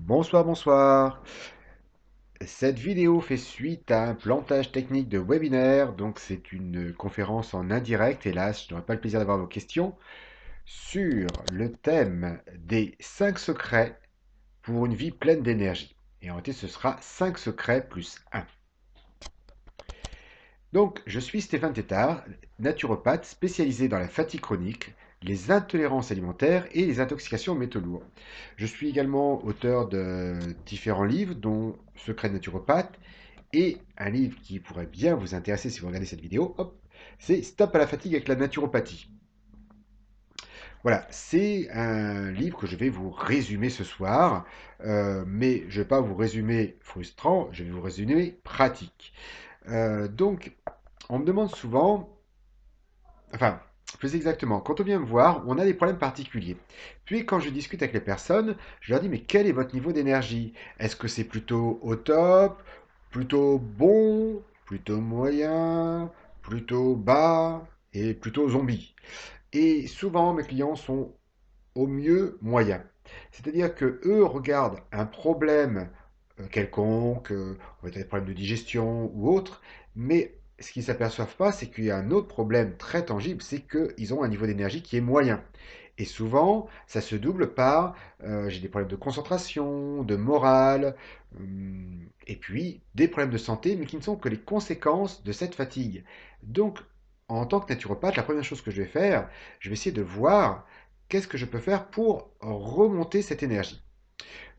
Bonsoir, bonsoir. Cette vidéo fait suite à un plantage technique de webinaire, donc c'est une conférence en indirect, hélas, je n'aurai pas le plaisir d'avoir vos questions, sur le thème des 5 secrets pour une vie pleine d'énergie. Et en réalité, ce sera 5 secrets plus un. Donc, je suis Stéphane Tétard, naturopathe spécialisé dans la fatigue chronique, les intolérances alimentaires et les intoxications aux métaux lourds. Je suis également auteur de différents livres, dont Secret de naturopathe et un livre qui pourrait bien vous intéresser si vous regardez cette vidéo, hop, c'est Stop à la fatigue avec la naturopathie. Voilà, c'est un livre que je vais vous résumer ce soir, mais je ne vais pas vous résumer frustrant, je vais vous résumer pratique. Donc, on me demande souvent, enfin, plus exactement, quand on vient me voir, on a des problèmes particuliers. Puis quand je discute avec les personnes, je leur dis, mais quel est votre niveau d'énergie? Est-ce que c'est plutôt au top, plutôt bon, plutôt moyen, plutôt bas et plutôt zombie? Et souvent, mes clients sont au mieux moyens. C'est-à-dire que eux regardent un problème quelconque, on va dire des problèmes de digestion ou autre, mais ce qu'ils ne s'aperçoivent pas, c'est qu'il y a un autre problème très tangible, c'est qu'ils ont un niveau d'énergie qui est moyen. Et souvent, ça se double par j'ai des problèmes de concentration, de morale, et puis des problèmes de santé, mais qui ne sont que les conséquences de cette fatigue. Donc, en tant que naturopathe, la première chose que je vais faire, je vais essayer de voir qu'est-ce que je peux faire pour remonter cette énergie.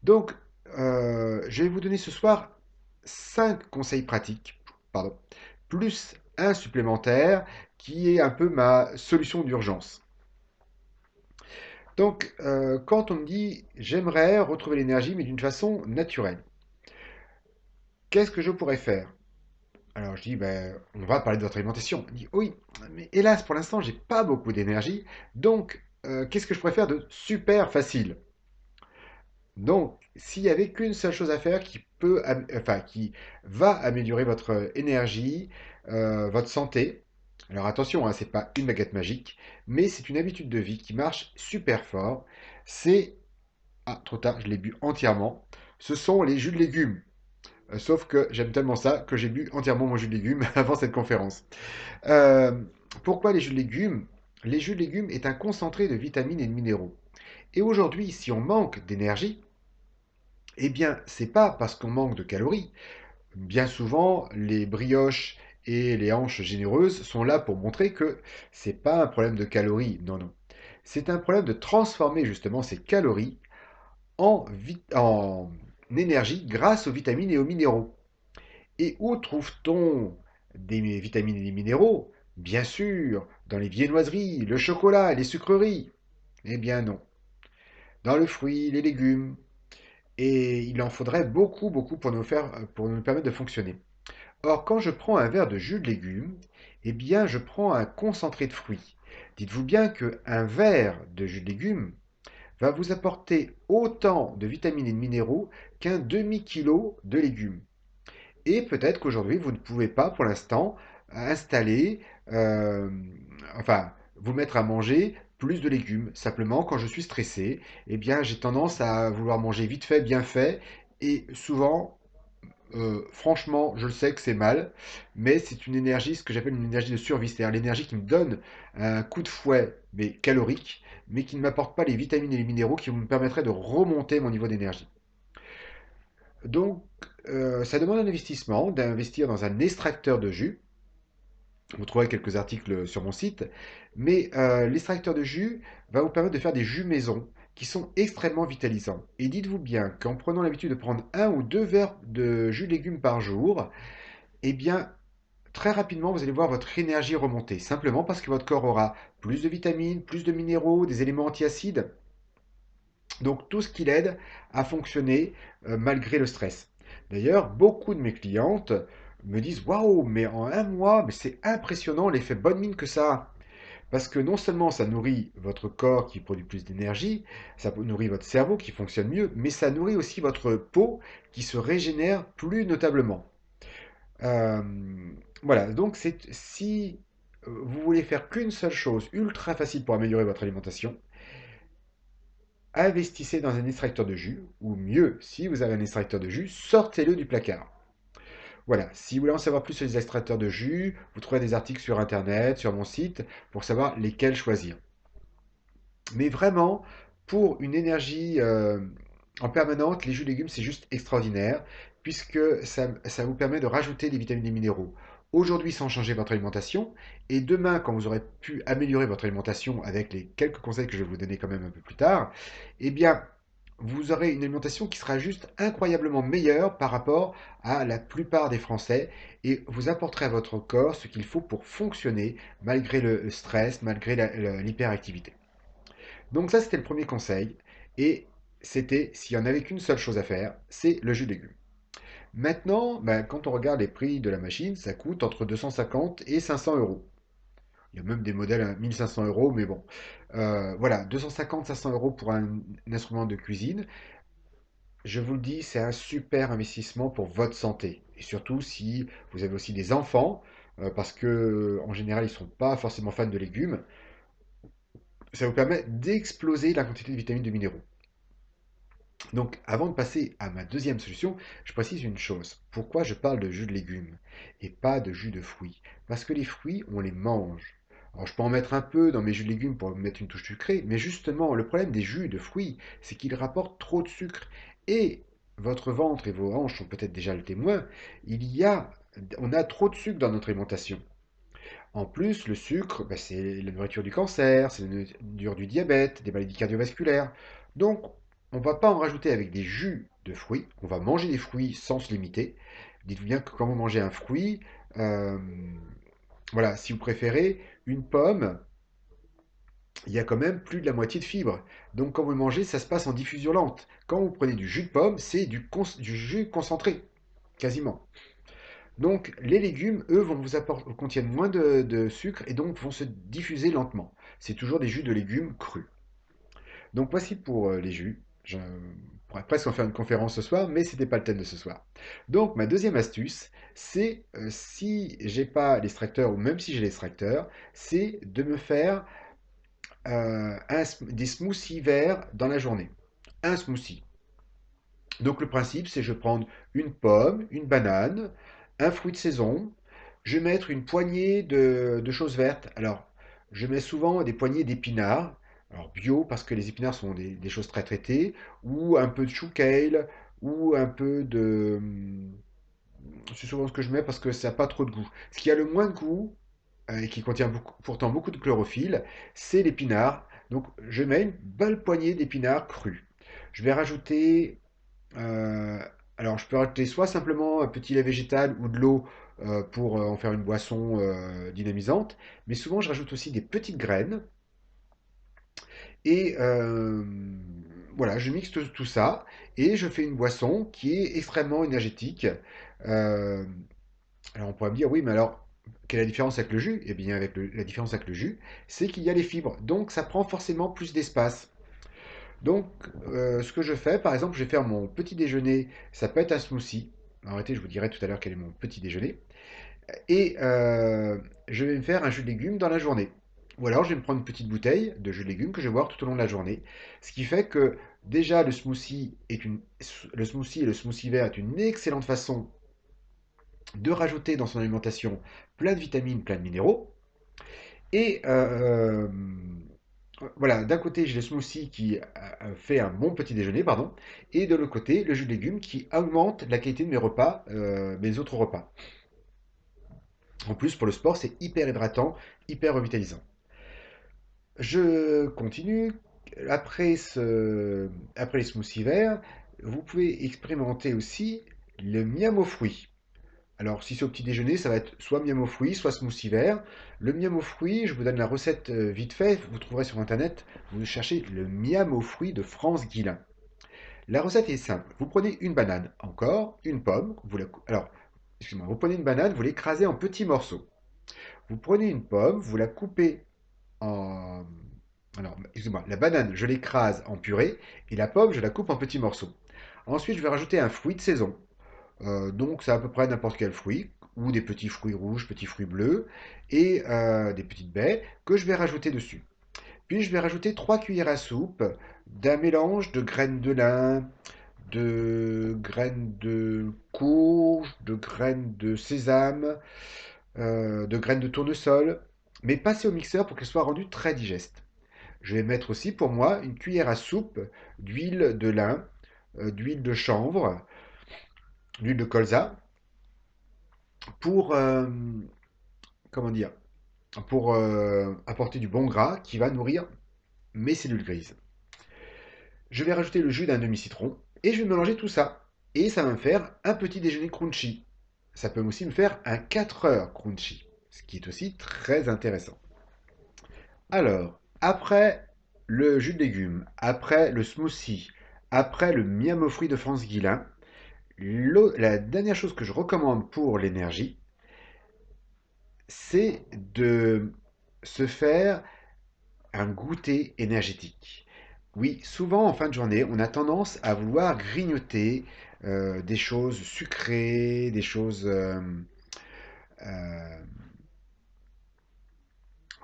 Donc, je vais vous donner ce soir 5 conseils pratiques, pardon, plus un supplémentaire qui est un peu ma solution d'urgence. Donc, quand on me dit j'aimerais retrouver l'énergie, mais d'une façon naturelle, qu'est-ce que je pourrais faire? Alors je dis, ben, on va parler de votre alimentation. Il dit, oui, mais hélas, pour l'instant, j'ai pas beaucoup d'énergie, donc qu'est-ce que je pourrais faire de super facile? Donc, s'il y avait qu'une seule chose à faire enfin, qui va améliorer votre énergie, votre santé. Alors attention, hein, c'est pas une baguette magique, mais c'est une habitude de vie qui marche super fort. C'est trop tard, je l'ai bu entièrement. Ce sont les jus de légumes. Sauf que j'aime tellement ça que j'ai bu entièrement mon jus de légumes avant cette conférence. Euh, Pourquoi les jus de légumes? Les jus de légumes est un concentré de vitamines et de minéraux. Et aujourd'hui, si on manque d'énergie, eh bien, c'est pas parce qu'on manque de calories. Bien souvent, les brioches et les hanches généreuses sont là pour montrer que c'est pas un problème de calories. Non, non. C'est un problème de transformer justement ces calories en énergie grâce aux vitamines et aux minéraux. Et où trouve-t-on des vitamines et des minéraux? Bien sûr, dans les viennoiseries, le chocolat, les sucreries. Eh bien non. Dans le fruit, les légumes, et il en faudrait beaucoup, beaucoup pour nous permettre de fonctionner. Or, quand je prends un verre de jus de légumes, eh bien, je prends un concentré de fruits. Dites-vous bien qu'un verre de jus de légumes va vous apporter autant de vitamines et de minéraux qu'un demi-kilo de légumes. Et peut-être qu'aujourd'hui, vous ne pouvez pas, pour l'instant, installer, euh, enfin, vous mettre à manger plus de légumes. Simplement, quand je suis stressé, eh bien, j'ai tendance à vouloir manger vite fait, bien fait, et souvent, franchement, je le sais que c'est mal, mais c'est une énergie, ce que j'appelle une énergie de survie, c'est-à-dire l'énergie qui me donne un coup de fouet, mais calorique, mais qui ne m'apporte pas les vitamines et les minéraux qui me permettraient de remonter mon niveau d'énergie. Donc, ça demande un investissement, d'investir dans un extracteur de jus. Vous trouverez quelques articles sur mon site. Mais l'extracteur de jus va vous permettre de faire des jus maison qui sont extrêmement vitalisants. Et dites-vous bien qu'en prenant l'habitude de prendre un ou deux verres de jus de légumes par jour, eh bien, très rapidement, vous allez voir votre énergie remonter. Simplement parce que votre corps aura plus de vitamines, plus de minéraux, des éléments antiacides. Donc tout ce qui l'aide à fonctionner malgré le stress. D'ailleurs, beaucoup de mes clientes me disent waouh, mais en un mois, mais c'est impressionnant l'effet bonne mine que ça a. Parce que non seulement ça nourrit votre corps qui produit plus d'énergie, ça nourrit votre cerveau qui fonctionne mieux, mais ça nourrit aussi votre peau qui se régénère plus notablement. Euh, voilà, donc si vous voulez faire qu'une seule chose ultra facile pour améliorer votre alimentation, investissez dans un extracteur de jus, ou mieux, si vous avez un extracteur de jus, sortez-le du placard. Voilà, si vous voulez en savoir plus sur les extracteurs de jus, vous trouverez des articles sur Internet, sur mon site, pour savoir lesquels choisir. Mais vraiment, pour une énergie en permanente, les jus de légumes, c'est juste extraordinaire, puisque ça vous permet de rajouter des vitamines et des minéraux. Aujourd'hui, sans changer votre alimentation, et demain, quand vous aurez pu améliorer votre alimentation avec les quelques conseils que je vais vous donner quand même un peu plus tard, eh bien, vous aurez une alimentation qui sera juste incroyablement meilleure par rapport à la plupart des Français, et vous apporterez à votre corps ce qu'il faut pour fonctionner malgré le stress, malgré l'hyperactivité. Donc ça, c'était le premier conseil. Et c'était, s'il n'y en avait qu'une seule chose à faire, c'est le jus de légumes. Maintenant, ben, quand on regarde les prix de la machine, ça coûte entre 250 et 500 euros. Il y a même des modèles à 1500 euros, mais bon. Voilà, 250-500 euros pour un instrument de cuisine. Je vous le dis, c'est un super investissement pour votre santé. Et surtout si vous avez aussi des enfants, parce que en général, ils ne sont pas forcément fans de légumes. Ça vous permet d'exploser la quantité de vitamines et de minéraux. Donc, avant de passer à ma deuxième solution, je précise une chose. Pourquoi je parle de jus de légumes et pas de jus de fruits? Parce que les fruits, on les mange. Alors, je peux en mettre un peu dans mes jus de légumes pour mettre une touche sucrée, mais justement, le problème des jus de fruits, c'est qu'ils rapportent trop de sucre. Et votre ventre et vos hanches sont peut-être déjà le témoin, on a trop de sucre dans notre alimentation. En plus, le sucre, bah, c'est la nourriture du cancer, c'est la nourriture du diabète, des maladies cardiovasculaires. Donc, on ne va pas en rajouter avec des jus de fruits. On va manger des fruits sans se limiter. Dites-vous bien que quand vous mangez un fruit, euh, voilà, si vous préférez, une pomme, il y a quand même plus de la moitié de fibres. Donc, quand vous le mangez, ça se passe en diffusion lente. Quand vous prenez du jus de pomme, c'est du jus concentré, quasiment. Donc, les légumes, eux, contiennent moins de sucre et donc vont se diffuser lentement. C'est toujours des jus de légumes crus. Donc, voici pour les jus. Je pourrais presque en faire une conférence ce soir, mais ce n'était pas le thème de ce soir. Donc, ma deuxième astuce, c'est si j'ai pas l'extracteur ou même si j'ai l'extracteur, c'est de me faire des smoothies verts dans la journée. Un smoothie. Donc le principe, c'est je vais prendre une pomme, une banane, un fruit de saison, je vais mettre une poignée de choses vertes. Alors, je mets souvent des poignées d'épinards, alors bio parce que les épinards sont des choses très traitées, ou un peu de chou kale, ou un peu de... C'est souvent ce que je mets parce que ça n'a pas trop de goût. Ce qui a le moins de goût, et qui contient pourtant beaucoup de chlorophylle, c'est l'épinard. Donc je mets une belle poignée d'épinards crus. Je vais rajouter euh, alors, je peux rajouter soit simplement un petit lait végétal ou de l'eau pour en faire une boisson dynamisante, mais souvent je rajoute aussi des petites graines et voilà, je mixe tout ça et je fais une boisson qui est extrêmement énergétique. Euh, alors, on pourrait me dire, oui, mais alors, quelle est la différence avec le jus? Eh bien, la différence avec le jus, c'est qu'il y a les fibres, donc ça prend forcément plus d'espace. Donc, ce que je fais, par exemple, je vais faire mon petit déjeuner, ça peut être un smoothie. En réalité, je vous dirai tout à l'heure quel est mon petit déjeuner. Et je vais me faire un jus de légumes dans la journée. Ou alors, je vais me prendre une petite bouteille de jus de légumes que je vais boire tout au long de la journée. Ce qui fait que, déjà, le smoothie et le smoothie vert est une excellente façon de rajouter dans son alimentation plein de vitamines, plein de minéraux. Et voilà, d'un côté, j'ai le smoothie qui fait un bon petit déjeuner, pardon, et de l'autre côté, le jus de légumes qui augmente la qualité de mes repas, mes autres repas. En plus, pour le sport, c'est hyper hydratant, hyper revitalisant. Je continue. Après les smoothies verts, vous pouvez expérimenter aussi le miam aux fruits. Alors, si c'est au petit déjeuner, ça va être soit miam aux fruits, soit smoothie vert. Le miam aux fruits, je vous donne la recette vite fait, vous trouverez sur internet. Vous cherchez le miam aux fruits de France Guillain. La recette est simple. Vous prenez une banane, encore, une pomme. Alors, excusez-moi, vous prenez une banane, vous l'écrasez en petits morceaux. Vous prenez une pomme, vous la coupez en... Alors, excusez-moi, la banane, je l'écrase en purée, et la pomme, je la coupe en petits morceaux. Ensuite, je vais rajouter un fruit de saison. Donc c'est à peu près n'importe quel fruit, ou des petits fruits rouges, petits fruits bleus, et des petites baies que je vais rajouter dessus. Puis je vais rajouter 3 cuillères à soupe d'un mélange de graines de lin, de graines de courge, de graines de sésame, de graines de tournesol, mais passer au mixeur pour qu'elle soit rendue très digeste. Je vais mettre aussi pour moi une cuillère à soupe d'huile de lin, d'huile de chanvre, d'huile de colza, pour, comment dire, pour apporter du bon gras qui va nourrir mes cellules grises. Je vais rajouter le jus d'un demi-citron et je vais mélanger tout ça. Et ça va me faire un petit déjeuner crunchy. Ça peut aussi me faire un 4 heures crunchy, ce qui est aussi très intéressant. Alors, après le jus de légumes, après le smoothie, après le miam aux fruits de France Guillain, la dernière chose que je recommande pour l'énergie, c'est de se faire un goûter énergétique. Oui, souvent en fin de journée, on a tendance à vouloir grignoter des choses sucrées, des choses, euh,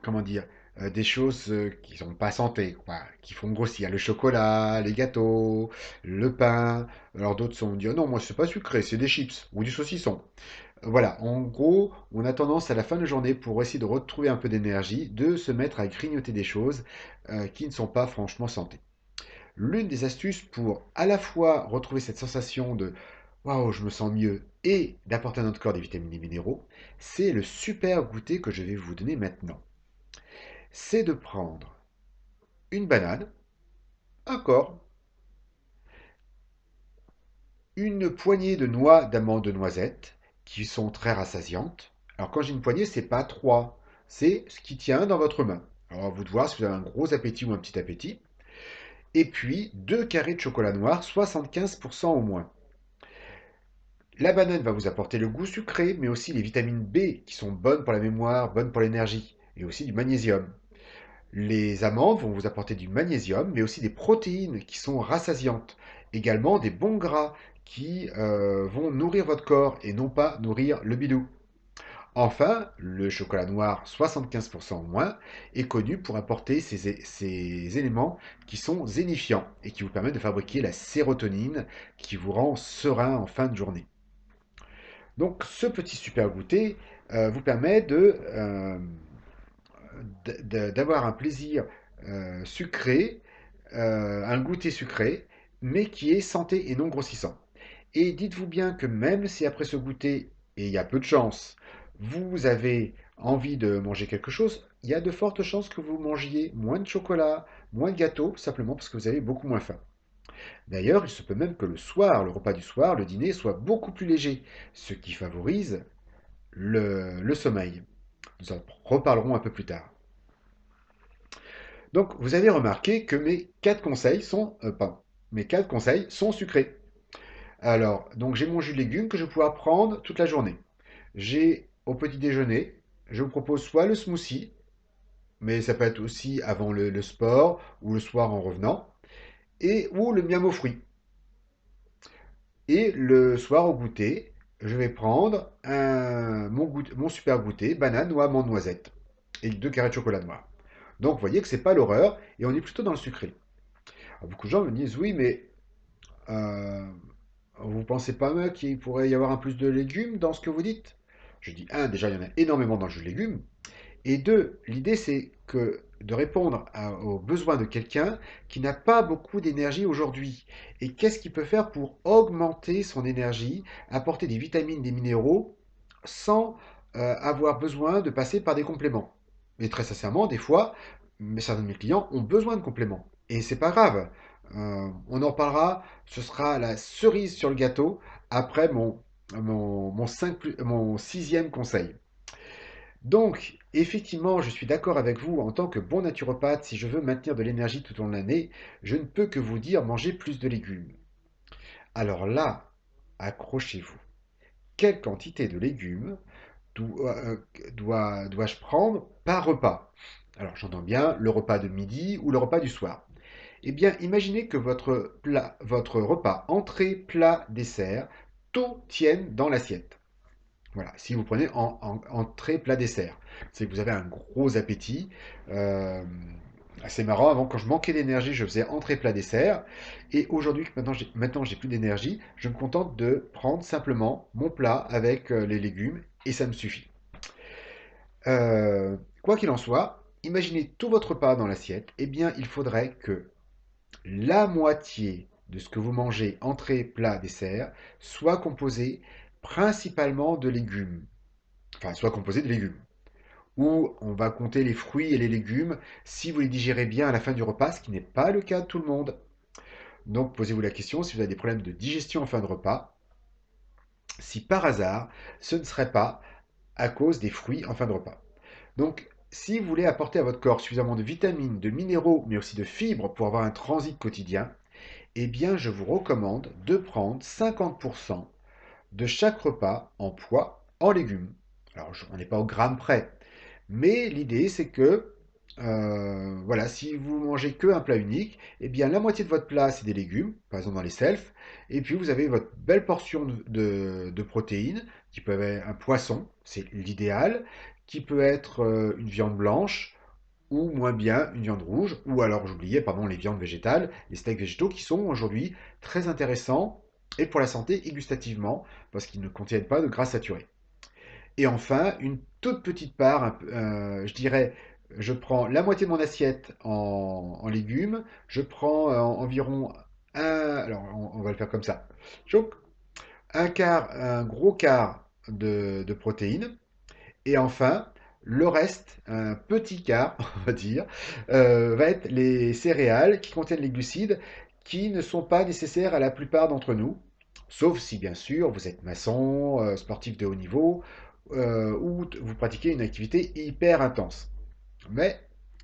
comment dire, des choses qui sont pas santé, quoi, qui font grossir. Le chocolat, les gâteaux, le pain. Alors d'autres sont dit, oh non, moi c'est pas sucré, c'est des chips ou du saucisson. Voilà, en gros, on a tendance à la fin de journée, pour essayer de retrouver un peu d'énergie, de se mettre à grignoter des choses qui ne sont pas franchement santé. L'une des astuces pour à la fois retrouver cette sensation de waouh, je me sens mieux et d'apporter à notre corps des vitamines et des minéraux, c'est le super goûter que je vais vous donner maintenant. C'est de prendre une banane, un corps, une poignée de noix d'amandes de noisettes qui sont très rassasiantes. Alors quand j'ai une poignée, c'est pas trois, c'est ce qui tient dans votre main. Alors à vous de voir si vous avez un gros appétit ou un petit appétit. Et puis deux carrés de chocolat noir, 75% au moins. La banane va vous apporter le goût sucré, mais aussi les vitamines B qui sont bonnes pour la mémoire, bonnes pour l'énergie, et aussi du magnésium. Les amandes vont vous apporter du magnésium, mais aussi des protéines qui sont rassasiantes. Également des bons gras qui vont nourrir votre corps et non pas nourrir le bidou. Enfin, le chocolat noir, 75% au moins, est connu pour apporter ces éléments qui sont zénifiants et qui vous permettent de fabriquer la sérotonine qui vous rend serein en fin de journée. Donc ce petit super goûter vous permet d'avoir un plaisir sucré, un goûter sucré, mais qui est santé et non grossissant. Et dites-vous bien que même si après ce goûter, et il y a peu de chance, vous avez envie de manger quelque chose, il y a de fortes chances que vous mangiez moins de chocolat, moins de gâteau, simplement parce que vous avez beaucoup moins faim. D'ailleurs, il se peut même que le soir, le repas du soir, le dîner, soit beaucoup plus léger, ce qui favorise le sommeil. Nous en reparlerons un peu plus tard. Donc, vous avez remarqué que mes quatre conseils sont sucrés. Alors, donc j'ai mon jus de légumes que je vais pouvoir prendre toute la journée. J'ai au petit déjeuner, je vous propose soit le smoothie, mais ça peut être aussi avant le sport ou le soir en revenant, et ou le miam aux fruits. Et le soir au goûter, je vais prendre mon super goûter, banane ou amande noisette, et deux carrés de chocolat noir. Donc vous voyez que c'est pas l'horreur, et on est plutôt dans le sucré. Alors, beaucoup de gens me disent, oui, mais euh, vous pensez pas qu'il pourrait y avoir un plus de légumes dans ce que vous dites? Je dis, un, déjà, il y en a énormément dans le jus de légumes. Et deux, l'idée, c'est que de répondre aux besoins de quelqu'un qui n'a pas beaucoup d'énergie aujourd'hui. Et qu'est-ce qu'il peut faire pour augmenter son énergie, apporter des vitamines, des minéraux, sans avoir besoin de passer par des compléments. Et très sincèrement, des fois, certains de mes clients ont besoin de compléments. Et c'est pas grave. On en parlera, ce sera la cerise sur le gâteau après mon sixième conseil. Donc, effectivement, je suis d'accord avec vous, en tant que bon naturopathe, si je veux maintenir de l'énergie tout au long de l'année, je ne peux que vous dire manger plus de légumes. Alors là, accrochez-vous. Quelle quantité de légumes dois-je prendre par repas? Alors j'entends bien le repas de midi ou le repas du soir. Eh bien, imaginez que votre repas entrée, plat, dessert, tout tienne dans l'assiette. Voilà, si vous prenez entrée, plat, dessert, c'est que vous avez un gros appétit. euh, C'est marrant, avant quand je manquais d'énergie, je faisais entrée plat dessert. Et aujourd'hui, que maintenant j'ai plus d'énergie, je me contente de prendre simplement mon plat avec les légumes et ça me suffit. Quoi qu'il en soit, imaginez tout votre repas dans l'assiette. Eh bien, il faudrait que la moitié de ce que vous mangez, entrée, plat, dessert, soit composé principalement de légumes. Enfin, soit composé de légumes. Ou on va compter les fruits et les légumes si vous les digérez bien à la fin du repas, ce qui n'est pas le cas de tout le monde. Donc posez-vous la question si vous avez des problèmes de digestion en fin de repas, si par hasard ce ne serait pas à cause des fruits en fin de repas. Donc si vous voulez apporter à votre corps suffisamment de vitamines, de minéraux, mais aussi de fibres pour avoir un transit quotidien, eh bien je vous recommande de prendre 50% de chaque repas en poids en légumes. Alors on n'est pas au gramme près, mais l'idée, c'est que, voilà, si vous mangez que un plat unique, eh bien la moitié de votre plat, c'est des légumes, par exemple dans les selfs, et puis vous avez votre belle portion de protéines, qui peuvent être un poisson, c'est l'idéal, qui peut être une viande blanche, ou moins bien une viande rouge, ou alors j'oubliais, pardon, les viandes végétales, les steaks végétaux, qui sont aujourd'hui très intéressants, et pour la santé, et gustativement, parce qu'ils ne contiennent pas de gras saturés. Et enfin, une toute petite part, je dirais, je prends la moitié de mon assiette en légumes, je prends environ alors on va le faire comme ça. Donc, un quart, un gros quart de protéines, et enfin, le reste, un petit quart, on va dire, va être les céréales qui contiennent les glucides qui ne sont pas nécessaires à la plupart d'entre nous, sauf si bien sûr vous êtes maçon, sportif de haut niveau, ou vous pratiquez une activité hyper intense. Mais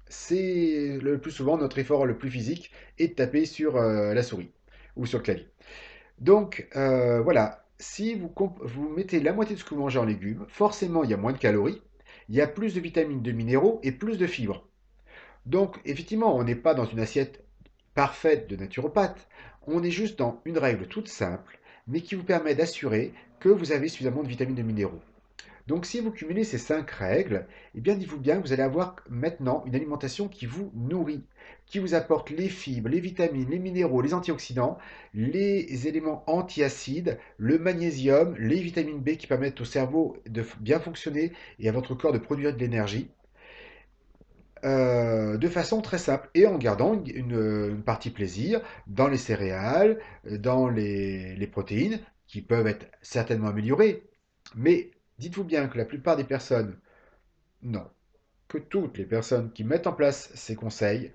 c'est le plus souvent notre effort le plus physique est de taper sur la souris ou sur le clavier. Donc voilà, si vous mettez la moitié de ce que vous mangez en légumes, forcément il y a moins de calories, il y a plus de vitamines, de minéraux et plus de fibres. Donc effectivement, on n'est pas dans une assiette parfaite de naturopathe, on est juste dans une règle toute simple, mais qui vous permet d'assurer que vous avez suffisamment de vitamines et de minéraux. Donc si vous cumulez ces 5 règles, eh bien dites-vous bien que vous allez avoir maintenant une alimentation qui vous nourrit, qui vous apporte les fibres, les vitamines, les minéraux, les antioxydants, les éléments antiacides, le magnésium, les vitamines B qui permettent au cerveau de bien fonctionner et à votre corps de produire de l'énergie de façon très simple et en gardant une partie plaisir dans les céréales, dans les protéines qui peuvent être certainement améliorées. Mais dites-vous bien que la plupart des personnes, non, que toutes les personnes qui mettent en place ces conseils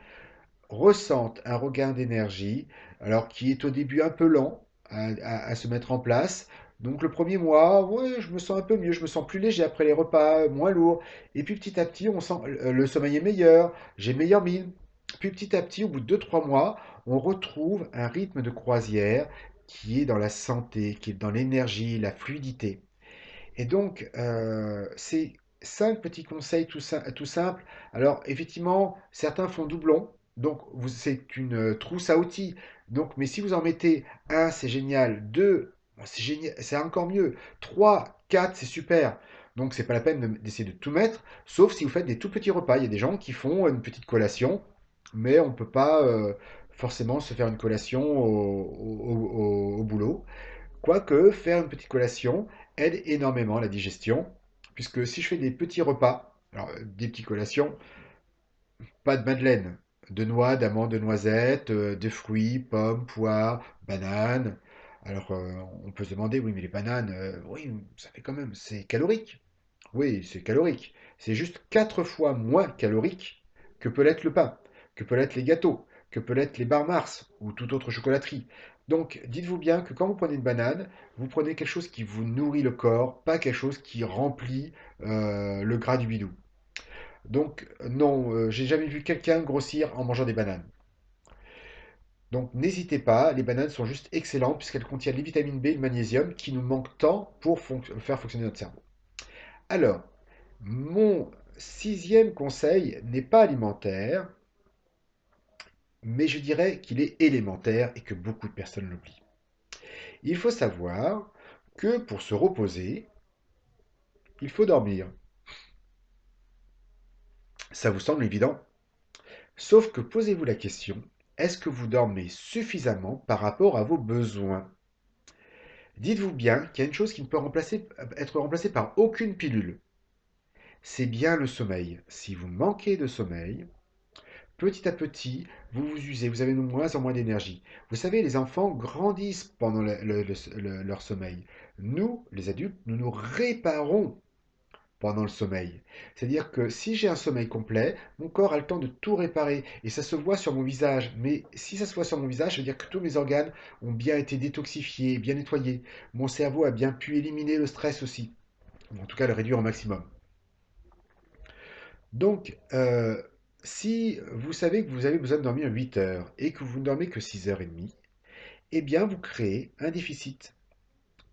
ressentent un regain d'énergie, alors qui est au début un peu lent à se mettre en place. Donc le premier mois, ouais, je me sens un peu mieux, je me sens plus léger après les repas, moins lourd. Et puis petit à petit, on sent le sommeil est meilleur, j'ai meilleure mine. Puis petit à petit, au bout de 2 3 mois, on retrouve un rythme de croisière qui est dans la santé, qui est dans l'énergie, la fluidité. Et donc, c'est 5 petits conseils tout simples. Alors, effectivement, certains font doublon, donc c'est une trousse à outils. Donc, mais si vous en mettez un, c'est génial. Deux, bon, c'est génial, c'est encore mieux. Trois, quatre, c'est super. Donc, c'est pas la peine d'essayer de tout mettre, sauf si vous faites des tout petits repas. Il y a des gens qui font une petite collation, mais on ne peut pas forcément se faire une collation au boulot. Quoique, faire une petite collation aide énormément à la digestion, puisque si je fais des petits repas, alors des petites collations, pas de madeleine, de noix, d'amandes, de noisettes, de fruits, pommes, poires, bananes. Alors on peut se demander, oui, mais les bananes, oui, ça fait quand même, c'est calorique. Oui, c'est calorique. C'est juste 4 fois moins calorique que peut l'être le pain, que peut l'être les gâteaux, que peut l'être les bars Mars ou toute autre chocolaterie. Donc, dites-vous bien que quand vous prenez une banane, vous prenez quelque chose qui vous nourrit le corps, pas quelque chose qui remplit le gras du bidou. Donc, non, j'ai jamais vu quelqu'un grossir en mangeant des bananes. Donc, n'hésitez pas, les bananes sont juste excellentes puisqu'elles contiennent les vitamines B et le magnésium qui nous manquent tant pour faire fonctionner notre cerveau. Alors, mon sixième conseil n'est pas alimentaire, mais je dirais qu'il est élémentaire et que beaucoup de personnes l'oublient. Il faut savoir que pour se reposer, il faut dormir. Ça vous semble évident? Sauf que posez-vous la question, est-ce que vous dormez suffisamment par rapport à vos besoins? Dites-vous bien qu'il y a une chose qui ne peut être remplacée par aucune pilule. C'est bien le sommeil. Si vous manquez de sommeil, petit à petit, vous vous usez, vous avez de moins en moins d'énergie. Vous savez, les enfants grandissent pendant leur sommeil. Nous, les adultes, nous nous réparons pendant le sommeil. C'est-à-dire que si j'ai un sommeil complet, mon corps a le temps de tout réparer et ça se voit sur mon visage. Mais si ça se voit sur mon visage, ça veut dire que tous mes organes ont bien été détoxifiés, bien nettoyés. Mon cerveau a bien pu éliminer le stress aussi, ou en tout cas le réduire au maximum. Donc, si vous savez que vous avez besoin de dormir 8 heures et que vous ne dormez que 6h30, eh bien vous créez un déficit.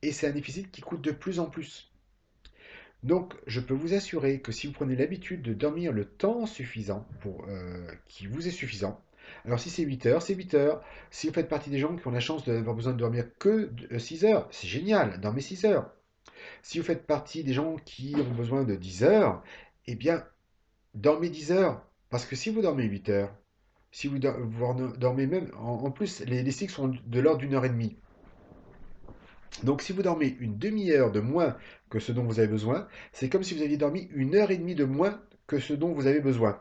Et c'est un déficit qui coûte de plus en plus. Donc, je peux vous assurer que si vous prenez l'habitude de dormir le temps suffisant qui vous est suffisant, alors si c'est 8 heures, c'est 8 heures. Si vous faites partie des gens qui ont la chance d'avoir besoin de dormir que 6 heures, c'est génial, dormez 6 heures. Si vous faites partie des gens qui ont besoin de 10 heures, eh bien, dormez 10 heures. Parce que si vous dormez 8 heures, si vous dormez même, en plus, les cycles sont de l'ordre d'une heure et demie. Donc si vous dormez une demi-heure de moins que ce dont vous avez besoin, c'est comme si vous aviez dormi une heure et demie de moins que ce dont vous avez besoin.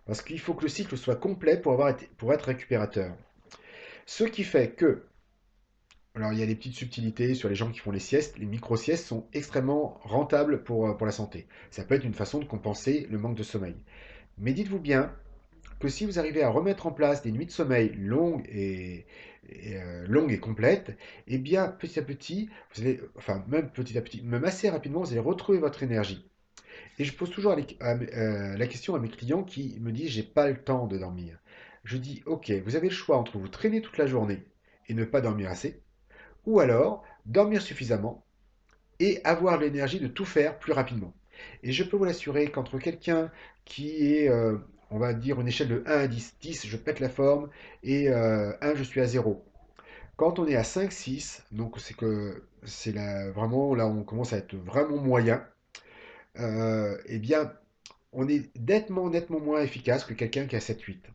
Parce qu'il faut que le cycle soit complet pour être récupérateur. Ce qui fait que, alors il y a des petites subtilités sur les gens qui font les siestes, les micro-siestes sont extrêmement rentables pour la santé. Ça peut être une façon de compenser le manque de sommeil. Mais dites-vous bien que si vous arrivez à remettre en place des nuits de sommeil longues et complètes, eh bien, petit à petit, vous allez, enfin, même petit à petit, même assez rapidement, vous allez retrouver votre énergie. Et je pose toujours la question à mes clients qui me disent, j'ai pas le temps de dormir. Je dis, ok, vous avez le choix entre vous traîner toute la journée et ne pas dormir assez, ou alors dormir suffisamment et avoir l'énergie de tout faire plus rapidement. Et je peux vous l'assurer qu'entre quelqu'un qui est, on va dire, une échelle de 1 à 10, 10 je pète la forme, et 1 je suis à 0. Quand on est à 5, 6, donc c'est que c'est vraiment là on commence à être vraiment moyen, eh bien on est nettement moins efficace que quelqu'un qui a 7, 8.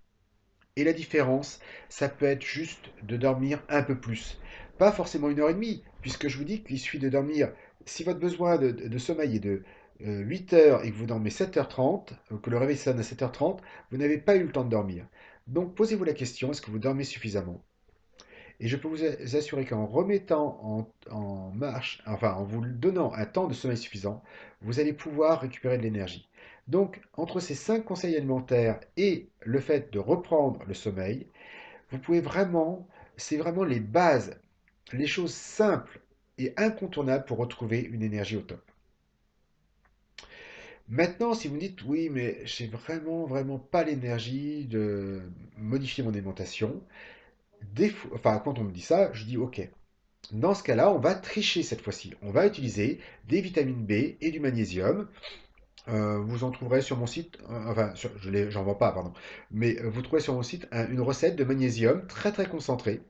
Et la différence, ça peut être juste de dormir un peu plus. Pas forcément une heure et demie, puisque je vous dis qu'il suffit de dormir, si votre besoin de sommeil est de 8 heures et que vous dormez 7h30, que le réveil sonne à 7h30, vous n'avez pas eu le temps de dormir. Donc posez-vous la question, est-ce que vous dormez suffisamment? Et je peux vous assurer qu'en remettant en marche, enfin en vous donnant un temps de sommeil suffisant, vous allez pouvoir récupérer de l'énergie. Donc, entre ces 5 conseils alimentaires et le fait de reprendre le sommeil, vous pouvez vraiment, c'est vraiment les bases, les choses simples et incontournables pour retrouver une énergie au top. Maintenant, si vous me dites, oui, mais j'ai vraiment pas l'énergie de modifier mon alimentation, enfin, quand on me dit ça, je dis, ok, dans ce cas-là, on va tricher cette fois-ci. On va utiliser des vitamines B et du magnésium. Vous en trouverez sur mon site, enfin, j'en vends pas, pardon, mais vous trouverez sur mon site une recette de magnésium très concentrée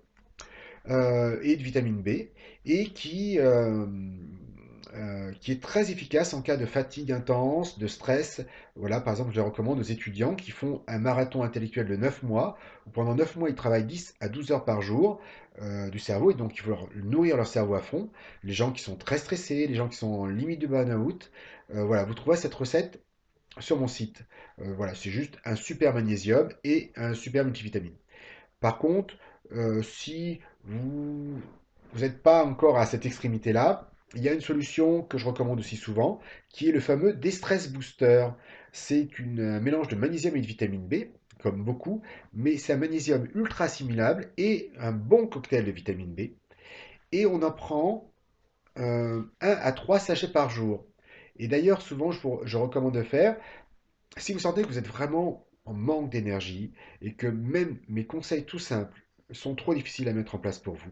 et de vitamine B et qui est très efficace en cas de fatigue intense, de stress. Voilà, par exemple, je le recommande aux étudiants qui font un marathon intellectuel de 9 mois, où pendant 9 mois, ils travaillent 10 à 12 heures par jour du cerveau, et donc il faut nourrir leur cerveau à fond. Les gens qui sont très stressés, les gens qui sont en limite de burn-out, voilà, vous trouverez cette recette sur mon site. Voilà, c'est juste un super magnésium et un super multivitamine. Par contre, si vous n'êtes pas encore à cette extrémité-là, il y a une solution que je recommande aussi souvent, qui est le fameux Destress Booster. C'est un mélange de magnésium et de vitamine B, comme beaucoup, mais c'est un magnésium ultra assimilable et un bon cocktail de vitamine B. Et on en prend 1 à 3 sachets par jour. Et d'ailleurs, souvent, je recommande de faire, si vous sentez que vous êtes vraiment en manque d'énergie et que même mes conseils tout simples sont trop difficiles à mettre en place pour vous,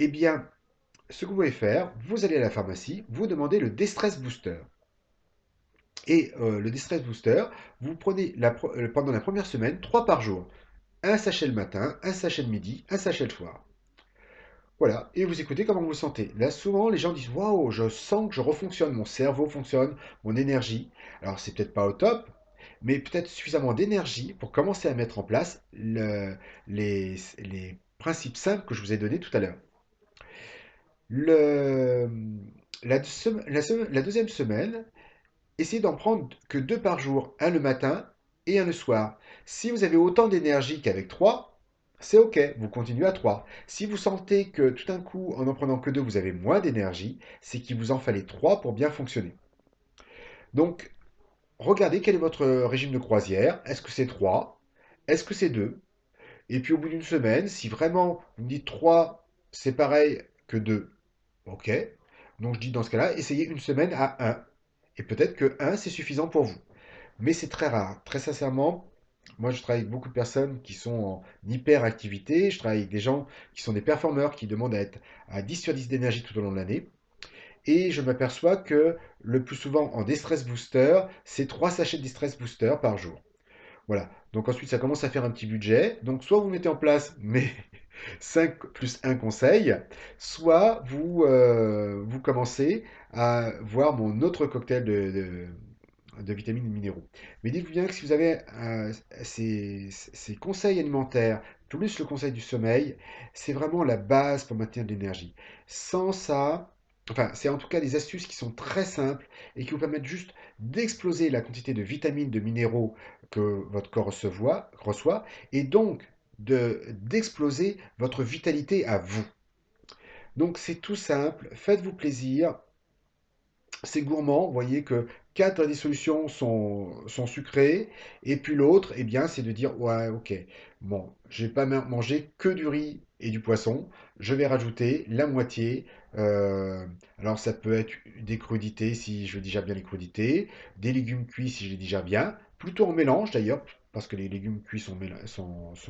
eh bien, ce que vous pouvez faire, vous allez à la pharmacie, vous demandez le Destress Booster. Et le Destress Booster, vous prenez pendant la première semaine 3 par jour. Un sachet le matin, un sachet le midi, un sachet le soir. Voilà, et vous écoutez comment vous vous sentez. Là, souvent, les gens disent, waouh, je sens que je refonctionne, mon cerveau fonctionne, mon énergie. Alors, c'est peut-être pas au top, mais peut-être suffisamment d'énergie pour commencer à mettre en place les principes simples que je vous ai donnés tout à l'heure. Le, la deuxième semaine, essayez d'en prendre que deux par jour, un le matin et un le soir. Si vous avez autant d'énergie qu'avec trois, c'est ok, vous continuez à trois. Si vous sentez que tout d'un coup, en n'en prenant que deux, vous avez moins d'énergie, c'est qu'il vous en fallait trois pour bien fonctionner. Donc, regardez quel est votre régime de croisière. Est-ce que c'est 3? Est-ce que c'est 2? Et puis au bout d'une semaine, si vraiment vous me dites 3, c'est pareil que 2, ok. Donc je dis dans ce cas-là, essayez une semaine à un. Et peut-être que un, c'est suffisant pour vous. Mais c'est très rare. Très sincèrement, moi je travaille avec beaucoup de personnes qui sont en hyperactivité. Je travaille avec des gens qui sont des performeurs qui demandent à être à 10 sur 10 d'énergie tout au long de l'année. Et je m'aperçois que le plus souvent en Distress Booster, c'est 3 sachets de Distress Booster par jour. Voilà. Donc ensuite, ça commence à faire un petit budget. Donc soit vous mettez en place mes 5 plus un conseil, soit vous commencez à voir mon autre cocktail de vitamines et de minéraux. Mais dites-vous bien que si vous avez ces conseils alimentaires, plus le conseil du sommeil, c'est vraiment la base pour maintenir de l'énergie. Sans ça, enfin, c'est en tout cas des astuces qui sont très simples et qui vous permettent juste d'exploser la quantité de vitamines, de minéraux que votre corps reçoit et donc d'exploser votre vitalité à vous. Donc c'est tout simple, faites-vous plaisir, c'est gourmand, vous voyez que quatre des solutions sont sucrées, et puis l'autre, eh bien, c'est de dire, ouais, ok, bon, j'ai pas mangé que du riz et du poisson, je vais rajouter la moitié. euh, alors ça peut être des crudités si je digère bien les crudités, des légumes cuits si je les digère bien, plutôt en mélange d'ailleurs, parce que les légumes cuits sont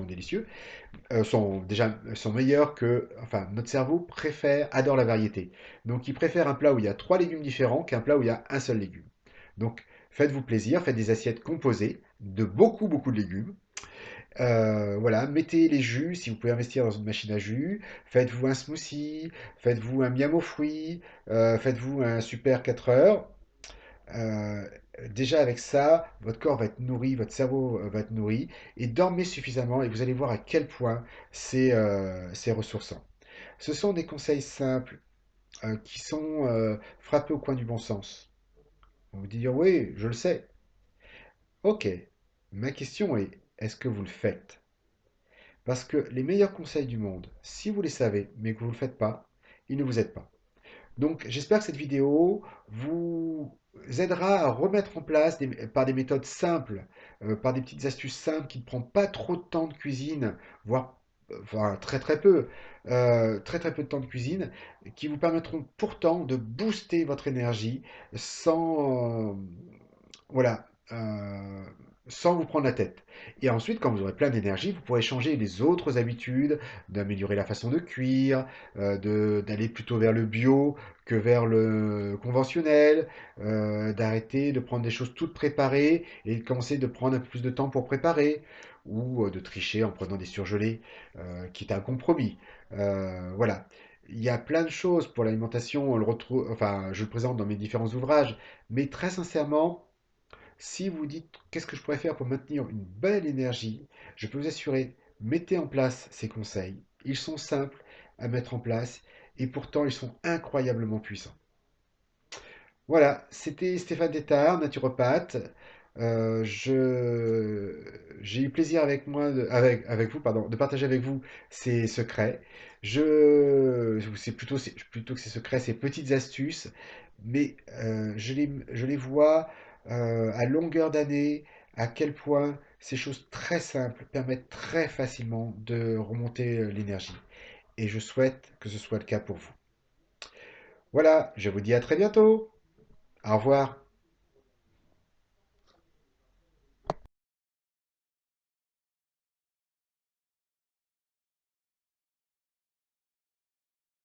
délicieux, sont meilleurs que, enfin, notre cerveau adore la variété. Donc, il préfère un plat où il y a trois légumes différents qu'un plat où il y a un seul légume. Donc, faites-vous plaisir, faites des assiettes composées de beaucoup, beaucoup de légumes. Voilà, mettez les jus, si vous pouvez investir dans une machine à jus, faites-vous un smoothie, faites-vous un miam aux fruits, faites-vous un super 4 heures. Euh, Déjà avec ça, votre corps va être nourri, votre cerveau va être nourri, et dormez suffisamment et vous allez voir à quel point c'est ressourçant. Ce sont des conseils simples qui sont frappés au coin du bon sens. On vous dire oui, je le sais. Ok, ma question est, est-ce que vous le faites? Parce que les meilleurs conseils du monde, si vous les savez, mais que vous ne le faites pas, ils ne vous aident pas. Donc, j'espère que cette vidéo vous aidera à remettre en place par des méthodes simples, par des petites astuces simples qui ne prennent pas trop de temps de cuisine, voire enfin, très très peu, très très peu de temps de cuisine, qui vous permettront pourtant de booster votre énergie sans, voilà, sans vous prendre la tête. Et ensuite, quand vous aurez plein d'énergie, vous pourrez changer les autres habitudes, d'améliorer la façon de cuire, d'aller plutôt vers le bio que vers le conventionnel, d'arrêter de prendre des choses toutes préparées et de commencer de prendre un peu plus de temps pour préparer, ou de tricher en prenant des surgelés, qui est un compromis. Voilà. Il y a plein de choses pour l'alimentation, on le retrouve, enfin, je le présente dans mes différents ouvrages, mais très sincèrement, si vous dites qu'est-ce que je pourrais faire pour maintenir une belle énergie, je peux vous assurer, mettez en place ces conseils. Ils sont simples à mettre en place et pourtant ils sont incroyablement puissants. Voilà, c'était Stéphane Détard, naturopathe. J'ai eu plaisir avec vous, pardon, de partager avec vous ces secrets. C'est plutôt que ces secrets, ces petites astuces, mais je les vois à longueur d'année, à quel point ces choses très simples permettent très facilement de remonter l'énergie. Et je souhaite que ce soit le cas pour vous. Voilà, je vous dis à très bientôt. Au revoir.